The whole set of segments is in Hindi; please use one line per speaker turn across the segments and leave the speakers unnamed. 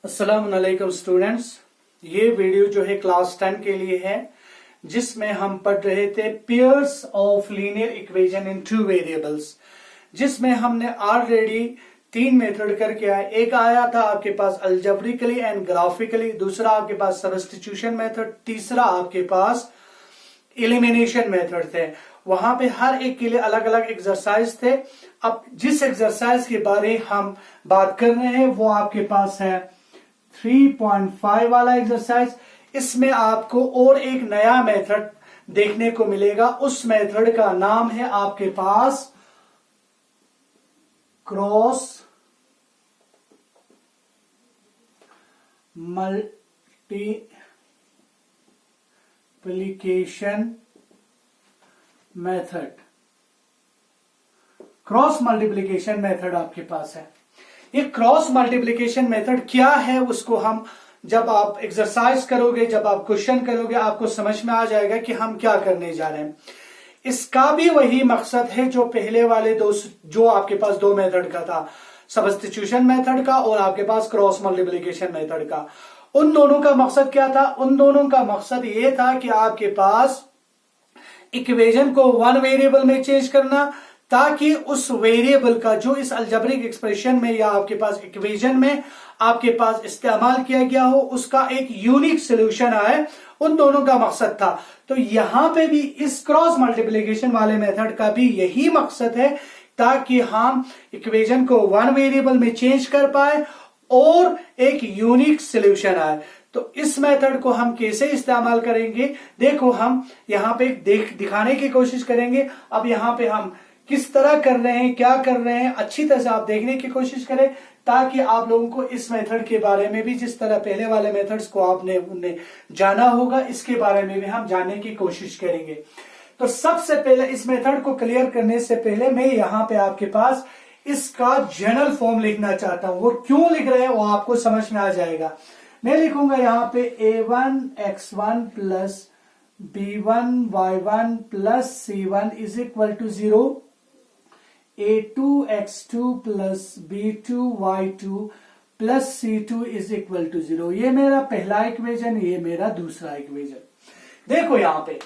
अस्सलाम वालेकुम स्टूडेंट्स। ये वीडियो जो है क्लास 10 के लिए है, जिसमें हम पढ़ रहे थे pairs of linear equation in two variables, जिसमें हमने ऑलरेडी 3 मेथड करके आए। एक आया था आपके पास अलजेब्रिकली एंड ग्राफिकली, दूसरा आपके पास सब्स्टिट्यूशन मेथड, तीसरा आपके पास एलिमिनेशन मेथड थे। वहां पे हर एक के लिए अलग अलग एक्सरसाइज थे। अब जिस एक्सरसाइज के बारे हम बात कर रहे हैं वो आपके पास है 3.5 वाला एक्सरसाइज। इसमें आपको और एक नया मेथड देखने को मिलेगा। उस मेथड का नाम है आपके पास cross multiplication method. Cross multiplication method आपके पास है। ये क्रॉस मल्टीप्लिकेशन मेथड क्या है उसको हम जब आप एक्सरसाइज करोगे, जब आप क्वेश्चन करोगे, आपको समझ में आ जाएगा कि हम क्या करने जा रहे हैं। इसका भी वही मकसद है जो पहले वाले जो आपके पास 2 मेथड का था, सब्स्टिट्यूशन मेथड का और आपके पास क्रॉस मल्टीप्लिकेशन मेथड का। उन दोनों का मकसद क्या था? उन दोनों का मकसद ये था कि आपके पास इक्वेशन को 1 वेरिएबल में चेंज करना, ताकि उस वेरिएबल का जो इस अलजेब्रिक एक्सप्रेशन में या आपके पास इक्वेशन में आपके पास इस्तेमाल किया गया हो, उसका एक यूनिक सोल्यूशन आए। उन दोनों का मकसद था। तो यहां पे भी इस क्रॉस मल्टीप्लिकेशन वाले मेथड का भी यही मकसद है, ताकि हम इक्वेशन को 1 वेरिएबल में चेंज कर पाए और एक यूनिक सोल्यूशन आए। तो इस मेथड को हम कैसे इस्तेमाल करेंगे, देखो हम यहां पे दिखाने की कोशिश करेंगे। अब यहां पे हम किस तरह कर रहे हैं, क्या कर रहे हैं, अच्छी तरह से आप देखने की कोशिश करें, ताकि आप लोगों को इस मेथड के बारे में भी, जिस तरह पहले वाले मेथड्स को आपने जाना होगा, इसके बारे में भी हम जानने की कोशिश करेंगे। तो सबसे पहले इस मेथड को क्लियर करने से पहले मैं यहां पे आपके पास इसका जनरल फॉर्म लिखना चाहता हूं। वो क्यों लिख रहे हैं वो आपको समझ में आ जाएगा। मैं लिखूंगा यहां पे a1x1 plus b1y1 plus c1 is equal to 0, a2x2 plus b2y2 plus c2 is equal to 0। ये मेरा पहला इक्वेशन, ये मेरा दूसरा इक्वेशन। देखो यहां पे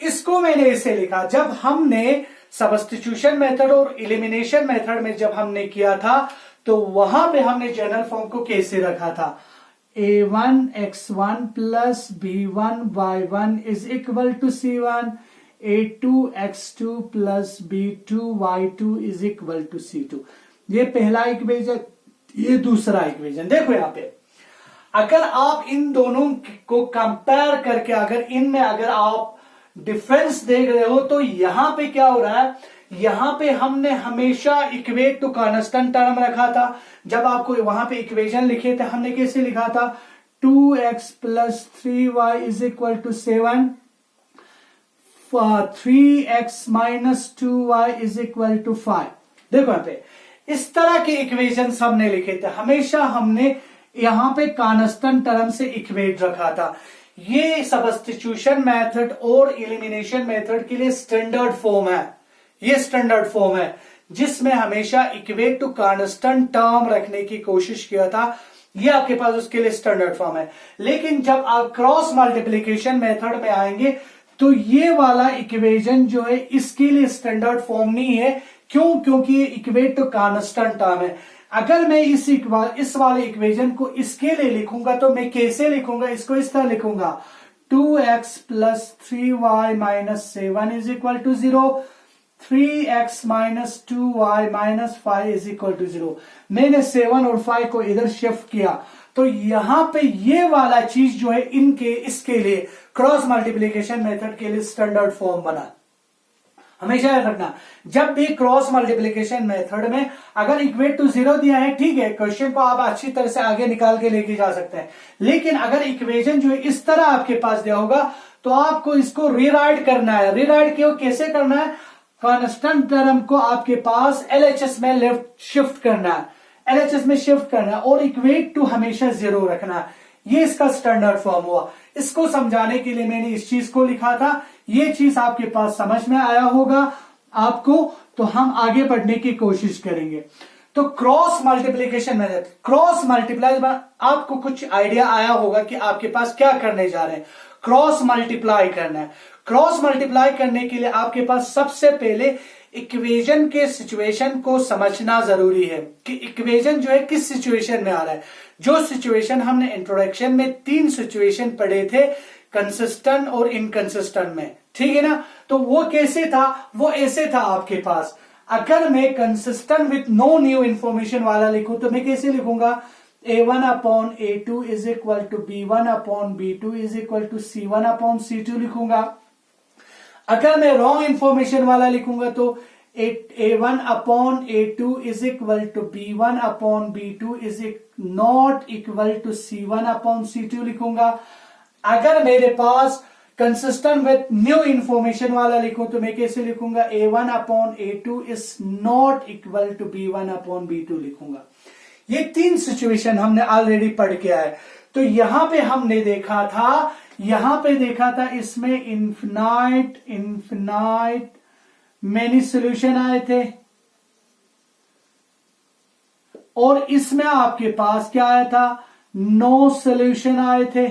इसको मैंने इसे लिखा। जब हमने सब्स्टिट्यूशन मेथड और एलिमिनेशन मेथड में जब हमने किया था, तो वहां पे हमने जनरल फॉर्म को कैसे रखा था? a1x1 plus b1y1 is equal to c1, a2x2 plus b2y2 is equal to c2। ये पहला इक्वेशन, ये दूसरा इक्वेशन। देखो यहां पे अगर आप इन दोनों को कंपेयर करके अगर आप डिफरेंस देख रहे हो, तो यहां पे क्या हो रहा है? यहां पे हमने हमेशा इक्वेट टू कांस्टेंट टर्म रखा था। जब आपको वहां पे इक्वेशन लिखे थे, हमने कैसे लिखा था? 2x plus 3y is equal to 7, 3x minus 2y is equal to 5। देखो यहां पे इस तरह के इक्वेशन हमने लिखे थे। हमेशा हमने यहां पे कांस्टेंट टर्म से इक्वेट रखा था। ये सब्स्टिट्यूशन मेथड और एलिमिनेशन मेथड के लिए स्टैंडर्ड फॉर्म है। ये स्टैंडर्ड फॉर्म है जिसमें हमेशा इक्वेट टू कांस्टेंट टर्म रखने की कोशिश किया था। ये आपके पास उसके लिए स्टैंडर्ड फॉर्म है। लेकिन जब आप क्रॉस मल्टीप्लिकेशन मेथड में आएंगे, तो ये वाला इक्वेशन जो है इसके लिए स्टैंडर्ड फॉर्म नहीं है। क्यों? क्योंकि ये इक्वेट टू कांस्टेंट टर्म है। अगर मैं इस वाले इक्वेशन को इसके लिए लिखूंगा, तो मैं कैसे लिखूंगा? इसको इस तरह लिखूंगा, 2x plus 3y minus 7 is equal to 0, 3x minus 2y minus 5 is equal to 0। मैंने 7 और 5 को इधर शिफ्ट किया, तो यहां पे ये वाला चीज जो है इसके लिए क्रॉस मल्टीप्लिकेशन मेथड के लिए स्टैंडर्ड फॉर्म बना। हमेशा याद रखना, जब भी क्रॉस मल्टीप्लिकेशन मेथड में अगर इक्वेट टू 0 दिया है, ठीक है, क्वेश्चन को आप अच्छी तरह से आगे निकाल के लेके जा सकते हैं। लेकिन अगर इक्वेशन जो है इस तरह आपके पास दिया होगा, तो आपको इसको रीराइट करना है। रीराइट क्यों, कैसे करना है? कांस्टेंट टर्म को आपके पास LHS में लेफ्ट शिफ्ट करना है, LHS में शिफ्ट करना है और इक्वेट टू हमेशा 0 रखना है। ये इसका स्टैंडर्ड फॉर्म हुआ। इसको समझाने के लिए मैंने इस चीज को लिखा था। ये चीज आपके पास समझ में आया होगा आपको, तो हम आगे बढ़ने की कोशिश करेंगे। तो cross multiplication method, cross multiply, आपको कुछ आइडिया आया होगा कि आपके पास क्या करने जा रहे हैं, क्रॉस मल्टीप्लाई करना है। क्रॉस मल्टीप्लाई करने के लिए आपके पास सबसे पहले इक्वेशन के सिचुएशन को समझना जरूरी है कि इक्वेशन जो है किस सिचुएशन में आ रहा है। जो सिचुएशन हमने इंट्रोडक्शन में 3 सिचुएशन पढ़े थे, कंसिस्टेंट और इनकंसिस्टेंट में, ठीक है ना। तो वो कैसे था, वो ऐसे था आपके पास, अगर मैं consistent with no new information वाला लिखूं तो मैं कैसे लिखूंगा, A1/A2 is equal to B1/B2 is equal to C1/C2 लिखूंगा। अगर मैं रॉन्ग इंफॉर्मेशन वाला लिखूंगा तो A1/A2 is equal to B1/B2 is not equal to C1/C2 लिखूंगा। अगर मेरे पास कंसिस्टेंट विथ न्यू इंफॉर्मेशन वाला लिखूं तो मैं कैसे लिखूंगा, A1/A2 is not equal to B1/B2 लिखूंगा। ये 3 सिचुएशन हमने ऑलरेडी पढ़ के आए। तो यहां पे हमने देखा था इसमें इन्फिनाइट मेनी सॉल्यूशन आए थे, और इसमें आपके पास क्या आया था, नो सॉल्यूशन आए थे।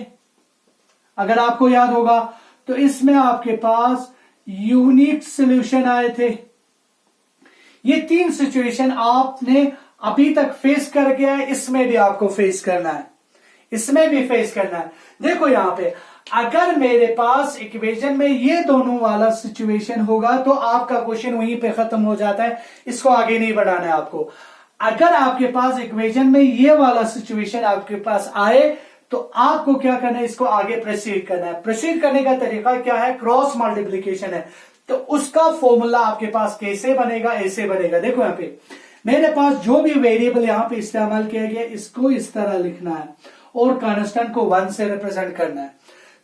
अगर आपको याद होगा तो इसमें आपके पास यूनिक सॉल्यूशन आए थे। ये 3 सिचुएशन आपने अभी तक फेस करके आए, इसमें भी आपको फेस करना है, इसमें भी फेस करना है। देखो यहां पे अगर मेरे पास इक्वेशन में ये दोनों वाला सिचुएशन होगा तो आपका क्वेश्चन वहीं पे खत्म हो जाता है, इसको आगे नहीं बढ़ाना है आपको। अगर आपके पास इक्वेशन में ये वाला सिचुएशन आपके पास आए तो आपको क्या करना है, इसको आगे प्रोसीड करना है। प्रोसीड करने का तरीका क्या है, क्रॉस मल्टीप्लीकेशन है। तो उसका फॉर्मूला आपके पास कैसे बनेगा, ऐसे बनेगा। देखो यहां पे मेरे पास जो भी वेरिएबल यहां पे इस्तेमाल किया गया इसको इस तरह लिखना है और कांस्टेंट को 1 से रिप्रेजेंट करना है।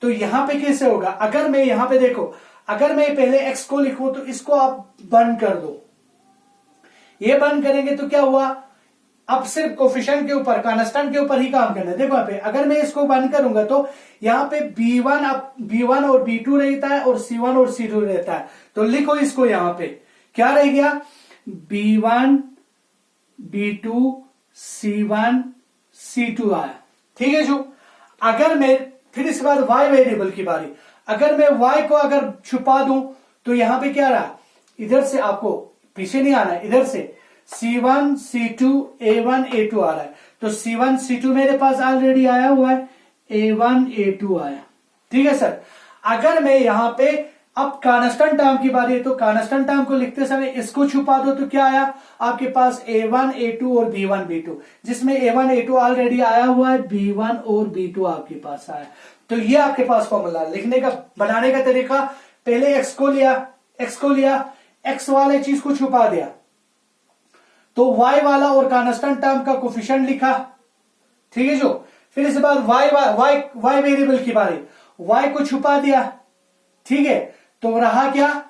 तो यहां पे कैसे होगा, अगर मैं यहां पे देखो, अगर मैं पहले x को लिखूं तो इसको आप बंद कर दो, ये बंद करेंगे तो क्या हुआ, अब सिर्फ कोफिशिएंट के ऊपर, कांस्टेंट के ऊपर ही काम करना है। देखो यहां पे अगर मैं इसको बंद करूंगा तो यहां पे B1 और B2 रहता है और C1 और C2 रहता है। तो लिखो इसको, यहां पे क्या रह गया, B1 B2 C1 C2 आया, ठीक है जो। अगर मैं फिर इसके बाद y वेरिएबल की बारी, अगर मैं y को अगर छुपा दूं तो यहां पे क्या रहा, इधर से आपको पीछे नहीं आना है, इधर से C1 C2 A1 A2 आ रहा है। तो C1 C2 मेरे पास ऑलरेडी आया हुआ है, A1 A2 आया, ठीक है सर। अगर मैं यहां पे अब कांस्टेंट टर्म की बारी है तो कांस्टेंट टर्म को लिखते समय इसको छुपा दो तो क्या आया आपके पास, A1 A2 और B1 B2, जिसमें A1 A2 ऑलरेडी आया हुआ है, B1 और B2 आपके पास आया। तो ये आपके पास फॉर्मूला लिखने का, बनाने का तरीका, पहले x को लिया, x वाले चीज को छुपा दिया, तो y वाला और कांस्टेंट टर्म का कोफिशिएंट लिखा, ठीक है जो। फिर इसके बाद y वेरिएबल की बारी, y को छुपा दिया, ठीक है। तो रहा क्या,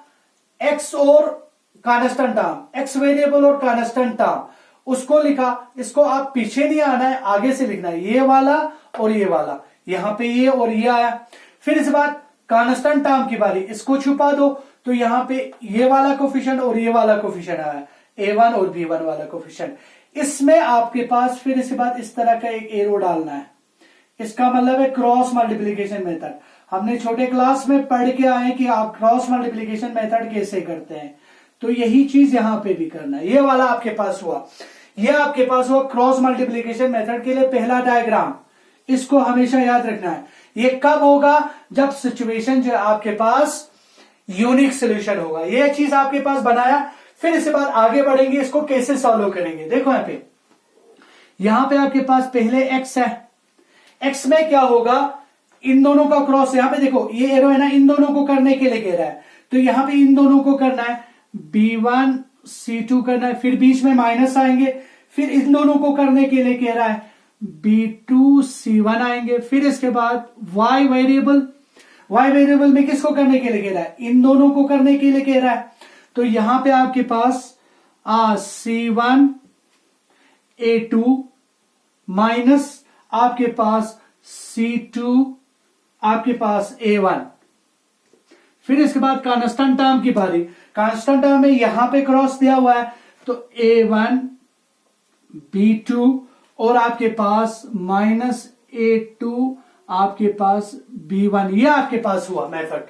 x और कांस्टेंट टर्म, x वेरिएबल और कांस्टेंट टर्म, उसको लिखा। इसको आप पीछे नहीं आना है, आगे से लिखना है, ये वाला और ये वाला, यहां पे ये और ये आया। फिर इस बात कांस्टेंट टर्म की बारी, इसको छुपा दो तो यहां पे ये वाला कोफिशिएंट और ये वाला कोफिशिएंट आया, A1 और B1 वाला कोफिशिएंट। इसमें आपके पास फिर इसके बाद इस तरह का एक एरो डालना है, इसका मतलब है क्रॉस मल्टीप्लीकेशन मेथड। हमने छोटे क्लास में पढ़ के आए कि आप क्रॉस मल्टीप्लीकेशन मेथड कैसे करते हैं, तो यही चीज यहां पे भी करना है। ये वाला आपके पास हुआ, ये आपके पास हुआ क्रॉस मल्टीप्लीकेशन मेथड के लिए पहला डायग्राम, इसको हमेशा याद रखना है। ये कब होगा, जब सिचुएशन जो आपके पास यूनिक सोल्यूशन होगा। ये चीज आपके पास बनाया, फिर इसके बाद आगे बढ़ेंगे, इसको कैसे सॉल्व करेंगे। देखो यहां पे आपके पास पहले x है, x में क्या होगा, इन दोनों का क्रॉस, यहां पे देखो ये एरो है ना, इन दोनों को करने के लिए कह रहा है, तो यहां पे इन दोनों को करना है, B1 C2 करना है, फिर बीच में माइनस आएंगे, फिर इन दोनों को करने के लिए कह रहा है B2 C1 आएंगे। फिर इसके बाद y वेरिएबल में किसको करने के लिए कह रहा है, इन दोनों को करने के लिए कह रहा है। तो यहां पे आपके पास C1 A2 माइनस आपके पास C2 आपके पास A1। फिर इसके बाद कांस्टेंट टर्म की बारी, कांस्टेंट टर्म में यहां पे क्रॉस दिया हुआ है, तो A1 B2 और आपके पास -A2 आपके पास B1, ये आपके पास हुआ मेथड।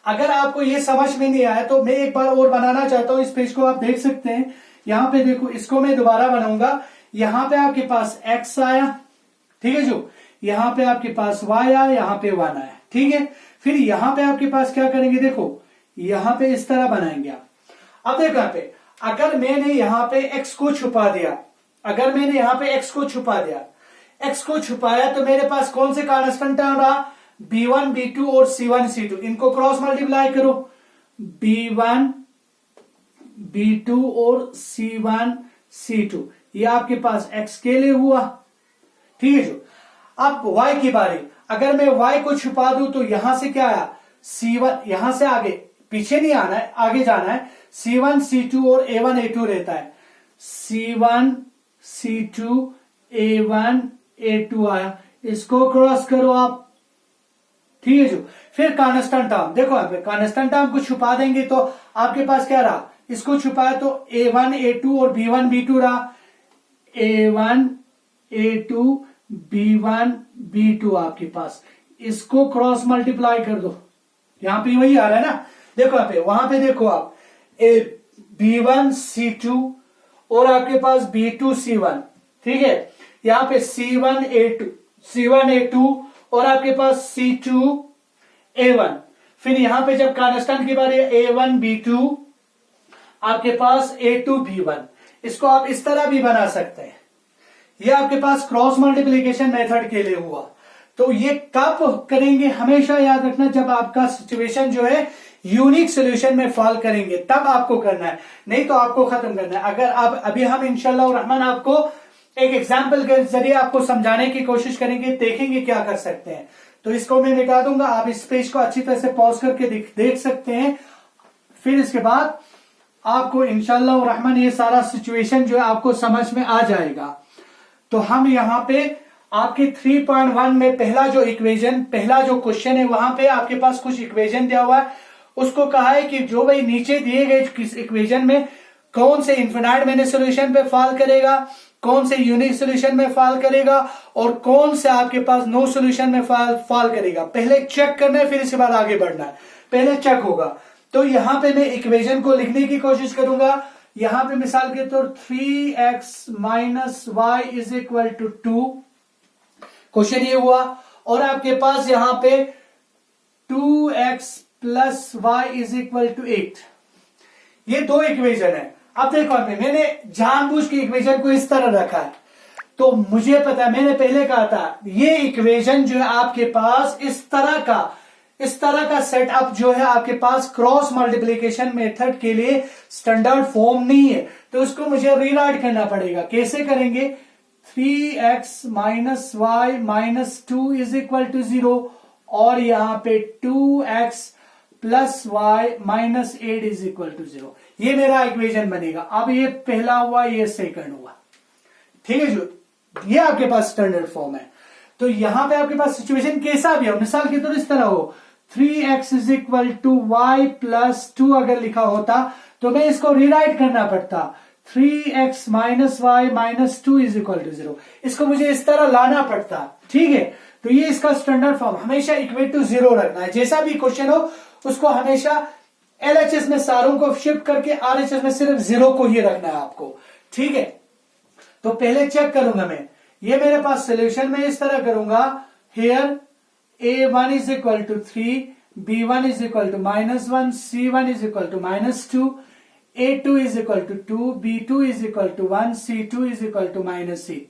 अगर आपको ये समझ में नहीं आया तो मैं एक बार और बनाना चाहता हूं। इस पेज को आप देख सकते हैं, यहां पे देखो, इसको मैं दोबारा बनाऊंगा। यहां पे आपके पास x आया, ठीक है जो, यहां पे आपके पास y आया, यहां पे 1 आया, ठीक है। फिर यहां पे आपके पास क्या करेंगे, देखो यहां पे इस तरह बनाएंगे आप। अब देखो यहां पे, अगर मैंने यहां पे x को छुपा दिया, अगर मैंने यहां पे x को छुपा दिया, x को छुपाया, तो मेरे पास कौन से कांस्टेंट टर्म रहा, B1 B2 और C1 C2। इनको क्रॉस मल्टीप्लाई करो, B1 B2 और C1 C2, ये आपके पास x के लिए हुआ, ठीक है जो। अब y की बारी, अगर मैं y को छुपा दूं तो यहां से क्या आया, C1, यहां से आगे, पीछे नहीं आना है, आगे जाना है। C1 C2 और A1 A2 रहता है, C1 C2 A1 A2 आया, इसको क्रॉस करो आप, ठीक है जो। फिर कांस्टेंट टर्म, देखो यहां पे कांस्टेंट टर्म को छुपा देंगे तो आपके पास क्या रहा, इसको छुपाया तो A1 A2 और B1 B2 रहा, A1 A2 B1 B2 आपके पास। इसको क्रॉस मल्टीप्लाई कर दो, यहां पे वही आ रहा है ना, देखो यहां पे, वहां पे देखो आप, B1 C2 और आपके पास B2 C1, ठीक है। यहां पे C1 A2 और आपके पास C2 A1। फिर यहां पे जब कांस्टेंट की बारी है, A1 B2 आपके पास A2 B1। इसको आप इस तरह भी बना सकते हैं, ये आपके पास क्रॉस मल्टीप्लीकेशन मेथड के लिए हुआ। तो ये कब करेंगे, हमेशा याद रखना, जब आपका सिचुएशन जो है यूनिक सॉल्यूशन में फॉल करेंगे तब आपको करना है, नहीं तो आपको खत्म करना है। अगर आप अभी, हम इंशाल्लाह रहमान आपको एक एग्जाम्पल के जरिए आपको समझाने की कोशिश करेंगे, देखेंगे क्या कर सकते हैं। तो इसको मैं मिटा दूंगा, आप इस पेज को अच्छी तरह से पॉज करके देख सकते हैं। फिर इसके बाद आपको इंशाल्लाह रहमान ये सारा सिचुएशन जो है आपको समझ में आ जाएगा। तो हम यहां पे आपके 3.1 में पहला जो इक्वेशन, पहला जो क्वेश्चन है, वहां पे आपके पास कुछ इक्वेशन दिया हुआ है। उसको कहा है कि जो भाई नीचे दिए गए किस इक्वेशन में कौन से इनफिनाइट मैनी सॉल्यूशन पे फॉल करेगा, कौन से यूनिक सॉल्यूशन में फॉल करेगा और कौन से आपके पास नो सॉल्यूशन में फॉल करेगा। पहले चेक करना है, फिर इसके बाद आगे बढ़ना है, पहले चेक होगा। तो यहां पे मैं इक्वेशन को लिखने की कोशिश करूंगा। यहां पे मिसाल के तौर 3x minus y is equal to 2, question ये हुआ। और आपके पास यहां पे 2x plus y is equal to 8, ये दो इक्वेशन है। अब देखो मैंने जानबूझ के इक्वेशन को इस तरह रखा है, तो मुझे पता है, मैंने पहले कहा था ये इक्वेशन जो है आपके पास इस तरह का सेटअप जो है आपके पास क्रॉस मल्टीप्लीकेशन मेथड के लिए स्टैंडर्ड फॉर्म नहीं है, तो उसको मुझे रीराइट करना पड़ेगा। कैसे करेंगे, 3x minus y minus 2 is equal to 0 और यहां पे 2x plus y minus 8 is equal to 0, ये मेरा इक्वेशन बनेगा। अब ये पहला हुआ, ये सेकंड हुआ, ठीक है जो, ये आपके पास स्टैंडर्ड फॉर्म है। तो यहां पे आपके पास सिचुएशन कैसा भी हो, मिसाल के तौर इस तरह हो, 3x is equal to y plus 2 अगर लिखा होता तो मैं इसको रिराइट करना पड़ता, 3x minus y minus 2 is equal to 0, इसको मुझे इस तरह लाना पड़ता, ठीक है। तो ये इसका स्टैंडर्ड फॉर्म, हमेशा इक्वल टू 0 रखना है। जैसा भी क्वेश्चन हो उसको हमेशा LHS में सारों को शिफ्ट करके RHS में सिर्फ 0 को ही रखना है आपको, ठीक है। तो पहले चेक करूंगा मैं, ये मेरे पास सोल्यूशन में इस तरह करूंगा, here A1 is equal to 3, B1 is equal to -1, C1 is equal to -2, A2 is equal to 2, B2 is equal to 1, C2 is equal to -8।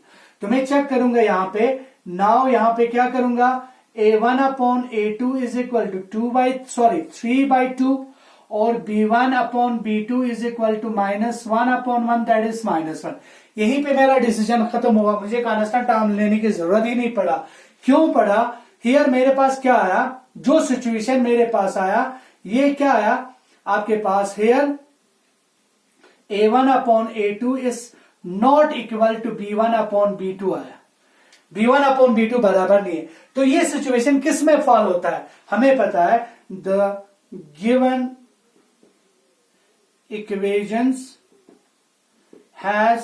तो मैं चेक करूंगा यहां पे, नाउ यहां पे क्या करूंगा, A1 upon A2 is equal to 3/2 और B1 upon B2 is equal to -1 upon 1 that is -1। यहीं पे मेरा डिसीजन खत्म हुआ, मुझे कांस्टेंट टर्म लेने की जरूरत ही नहीं पड़ा। क्यों पड़ा, हियर मेरे पास क्या आया, जो सिचुएशन मेरे पास आया, ये क्या आया आपके पास, here A1 upon A2 is not equal to B1 upon B2 आया, B1 अपॉन B2 बराबर नहीं है। तो ये सिचुएशन किस में फॉल होता है, हमें पता है, the given equations has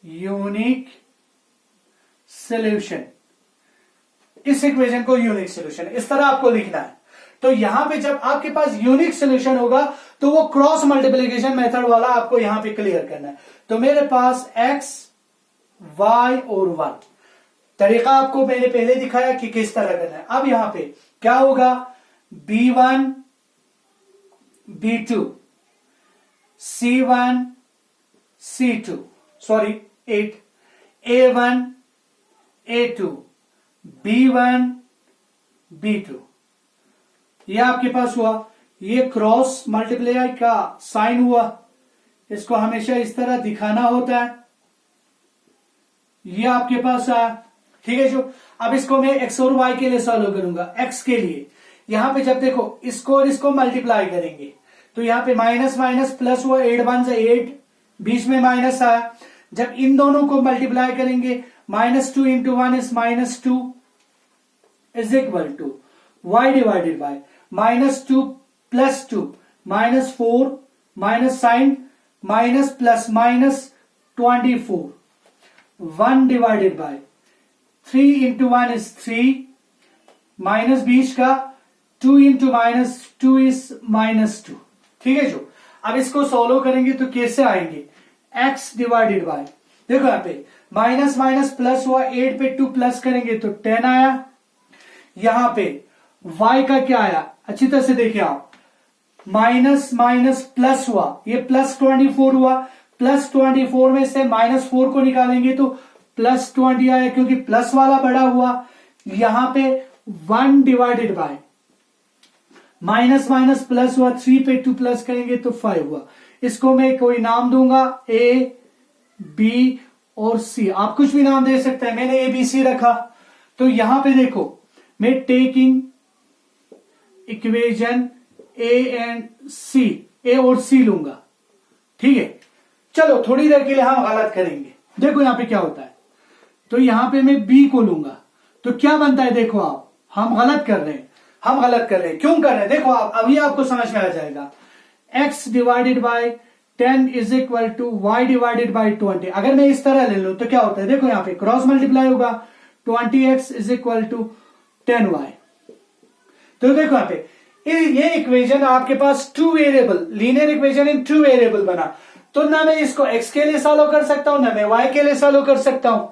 unique solution, इस इक्वेशन को यूनिक सोल्यूशन इस तरह आपको लिखना है। तो यहां पे जब आपके पास यूनिक सोल्यूशन होगा तो वो क्रॉस मल्टीप्लिकेशन मेथड वाला आपको यहां पे क्लियर करना है। तो मेरे पास x, y और 1 तरीका आपको मैंने पहले दिखाया कि किस तरह करना है। अब यहां पे क्या होगा, b1 b2 c1 c2 sorry 8 a1 a2 b1 b2, ये आपके पास हुआ। ये क्रॉस मल्टीप्लाई का साइन हुआ, इसको हमेशा इस तरह दिखाना होता है। ये आपके पास आया, ठीक है जो। अब इसको मैं x और y के लिए सॉल्व करूंगा। x के लिए यहां पे जब देखो इसको और इसको मल्टीप्लाई करेंगे तो यहां पे माइनस माइनस प्लस हुआ, 8 1 से 8, बीच में माइनस आया। जब इन दोनों को मल्टीप्लाई करेंगे -2 into 1 is -2 is equal to y divided by -2 plus 2 -4 minus sign minus plus -24 1 divided by 3 into 1 is 3 minus बीच का 2 इंटू -2 इज -2, ठीक है जो। अब इसको सोल्व करेंगे तो कैसे आएंगे, x डिवाइडेड बाय, देखो यहां पे माइनस माइनस प्लस हुआ, 8 पे 2 प्लस करेंगे तो 10 आया। यहां पे y का क्या आया, अच्छी तरह से देखिए आप, माइनस माइनस प्लस हुआ, ये प्लस 24 हुआ, प्लस 24 में से -4 को निकालेंगे तो प्लस 20 आया क्योंकि प्लस वाला बड़ा हुआ। यहां पे 1 divided bye minus minus plus हुआ, 3 पे 2 प्लस करेंगे तो 5 हुआ। इसको मैं कोई नाम दूंगा a b और c, आप कुछ भी नाम दे सकते हैं, मैंने a b c रखा। तो यहां पे देखो मैं taking equation a and c, a और c लूंगा, ठीक है। चलो थोड़ी देर के लिए हम गलत करेंगे, देखो यहां पे क्या होता है। तो यहां पे मैं b को लूंगा तो क्या बनता है, देखो आप, हम गलत कर रहे हैं, क्यों कर रहे हैं, देखो आप, अभी आपको समझ में आ जाएगा। x divided by 10 is equal to y divided by 20। अगर मैं इस तरह ले लूं तो क्या होता है, देखो यहां पे क्रॉस मल्टीप्लाई होगा, 20x is equal to 10y। तो देखो यहां पे ये इक्वेशन आपके पास 2 variable, linear equation in 2 variable बना। तो ना मैं इसको x के लिए सॉल्व कर सकता हूं, ना मैं y के लिए सॉल्व कर सकता हूं।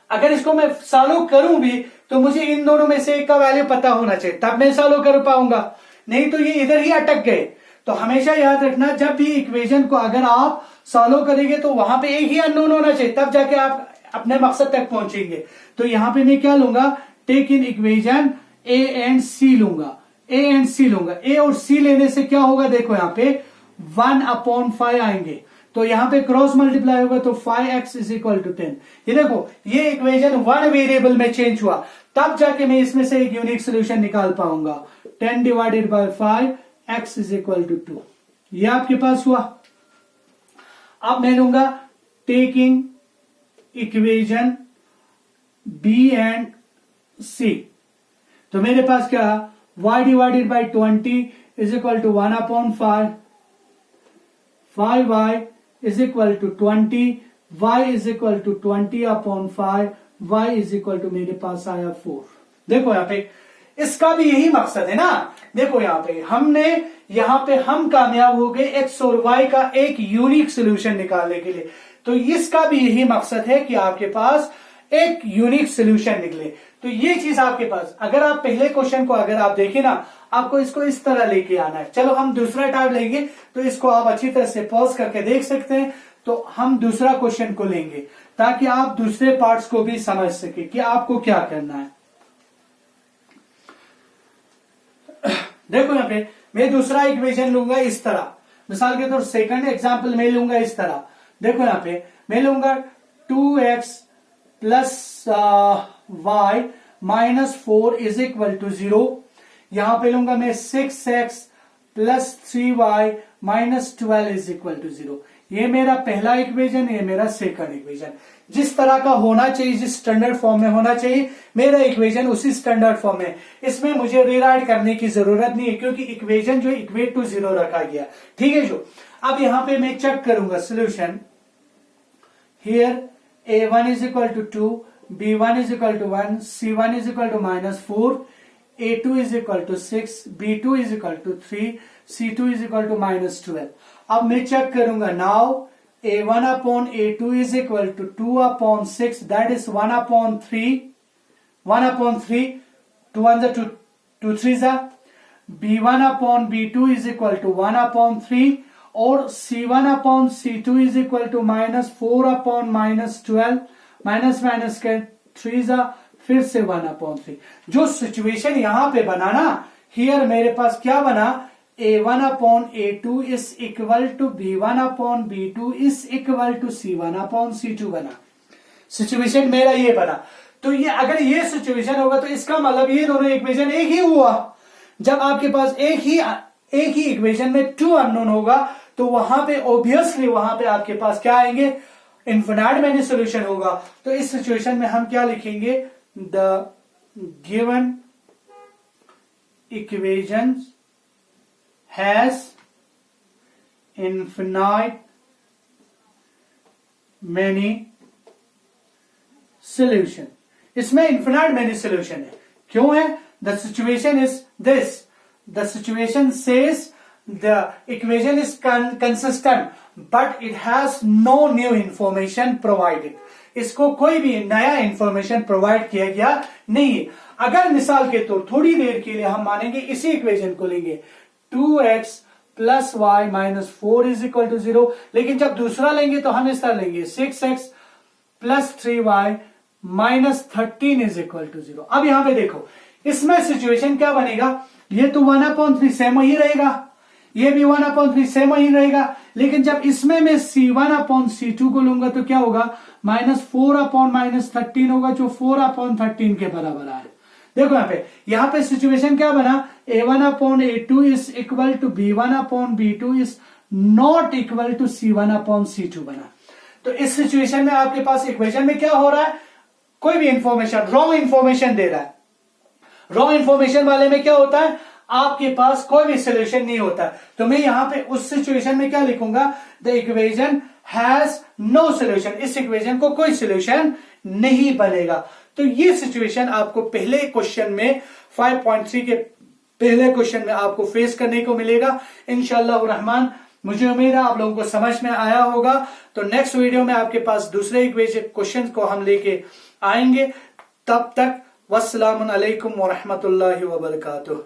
अगर इसको मैं सॉल्व करूं भी तो मुझे इन दोनों में से एक का वैल्यू पता होना चाहिए, तब मैं सॉल्व कर पाऊंगा, नहीं तो ये इधर ही अटक गए। तो हमेशा याद रखना, जब भी इक्वेशन को अगर आप सॉल्व करेंगे तो वहां पे एक ही अननोन होना चाहिए, तब जाके आप अपने मकसद तक पहुंचेंगे। तो यहां पे मैं क्या लूंगा, take in equation a and c लूंगा, a और c लेने से क्या होगा, देखो यहां पे 1/5 आएंगे। तो यहां पे क्रॉस मल्टीप्लाई होगा तो 5x इज इक्वल टू 10। ये देखो ये इक्वेशन 1 वेरिएबल में चेंज हुआ, तब जाके मैं इसमें से एक यूनिक सोल्यूशन निकाल पाऊंगा। 10 divided by 5 x is equal to 2, ये आपके पास हुआ। अब मैं लूंगा taking equation b and c, तो मेरे पास क्या, y divided by 20 is equal to 1/5, 5y is equal to 20, y is equal to 20/5, y is equal to मेरे पास आया 4। देखो यहां पे इसका भी यही मकसद है ना, देखो यहां पे हम कामयाब हो गए x और y का एक यूनिक सोल्यूशन निकालने के लिए। तो इसका भी यही मकसद है कि आपके पास एक यूनिक सोल्यूशन निकले। तो ये चीज आपके पास, अगर आप पहले क्वेश्चन को अगर आप देखें ना, आपको इसको इस तरह लेके आना है। चलो हम दूसरा टाइप लेंगे, तो इसको आप अच्छी तरह से पॉज करके देख सकते हैं। तो हम दूसरा क्वेश्चन को लेंगे ताकि आप दूसरे पार्ट्स को भी समझ सके कि आपको क्या करना है। देखो यहां पे मैं दूसरा इक्वेशन लूंगा इस तरह, मिसाल के तौर सेकंड एग्जांपल मैं लूंगा इस तरह। देखो यहां पे मैं लूंगा 2x plus y minus 4 is equal to 0। यहां पे लूंगा मैं 6x plus 3y minus 12 is equal to 0। ये मेरा पहला इक्वेशन, ये मेरा सेकंड इक्वेशन। जिस तरह का होना चाहिए, जिस स्टैंडर्ड फॉर्म में होना चाहिए, मेरा इक्वेशन उसी स्टैंडर्ड फॉर्म में। इसमें मुझे रीराइट करने की जरूरत नहीं है क्योंकि इक्वेशन जो इक्वेट टू 0 रखा गया, ठीक है जो। अब यहां पे मैं चेक करूंगा solution, here a1 is equal to 2, b1 is equal to 1, c1 is equal to -4, a2 is equal to 6, b2 is equal to 3, c2 is equal to -12. अब मैं चेक करूंगा, now a1 upon a2 is equal to 2 upon 6, that is 1 upon 3, 1 upon 3, 2 1 2, 2 3 b1 upon b2 is equal to 1 upon 3 और c1 upon c2 is equal to -4 upon -12, minus minus के 3 फिर से 1 upon 3. जो सिचुएशन यहां पे बना ना, हियर मेरे पास क्या बना, a1 upon a2 is equal to b1 upon b2 is equal to c1 upon c2 बना. सिचुएशन मेरा ये बना. तो ये अगर ये सिचुएशन होगा तो इसका मतलब ये दोनों इक्वेशन एक ही हुआ. जब आपके पास एक ही इक्वेशन में 2 अननोन होगा तो वहां पे ऑब्वियसली वहां पे आपके पास क्या आएंगे, इनफिनाइट मैनी सोल्यूशन होगा. तो इस सिचुएशन में हम क्या लिखेंगे, the given equation has infinite many solution. इसमें इनफिनाइट मैनी सोल्यूशन है. क्यों है? The situation is this, the situation says the equation is consistent but it has no new information provided. इसको कोई भी नया इंफॉर्मेशन प्रोवाइड किया गया नहीं है. अगर मिसाल के तौर थोड़ी देर के लिए हम मानेंगे इसी इक्वेशन को लेंगे 2x plus y minus 4 is equal to 0, लेकिन जब दूसरा लेंगे तो हम इस तरह लेंगे 6x plus 3y minus 13 is equal to 0. अब यहां पे देखो, इसमें सिचुएशन क्या बनेगा, ये तो 1/3 सेम ही रहेगा, ये भी 1/3 सेम ही रहेगा, लेकिन जब इसमें मैं c1/c2 को लूंगा तो क्या होगा, -4/-13 होगा, जो 4/13 के बराबर है. देखो यहां पे सिचुएशन क्या बना, a1/a2 is equal to b1/b2 is not equal to c1/c2 बना. तो इस सिचुएशन में आपके पास इक्वेशन में क्या हो रहा है, कोई भी इंफॉर्मेशन रॉन्ग इंफॉर्मेशन दे रहा है. रॉन्ग इंफॉर्मेशन वाले में क्या होता है, आपके पास कोई भी सोल्यूशन नहीं होता. तो मैं यहां पे उस सिचुएशन में क्या लिखूंगा, the equation has no solution. इस इक्वेशन को कोई सोल्यूशन नहीं बनेगा. तो ये सिचुएशन आपको पहले क्वेश्चन में 5.3 के पहले क्वेश्चन में आपको फेस करने को मिलेगा इंशाअल्लाह रहमान. मुझे उम्मीद है आप लोगों को समझ में आया होगा. तो नेक्स्ट वीडियो में आपके पास दूसरे इक्वेशन क्वेश्चन को हम लेके आएंगे. तब तक वस्सलामु अलैकुम व रहमतुल्लाहि व बरकातुहू.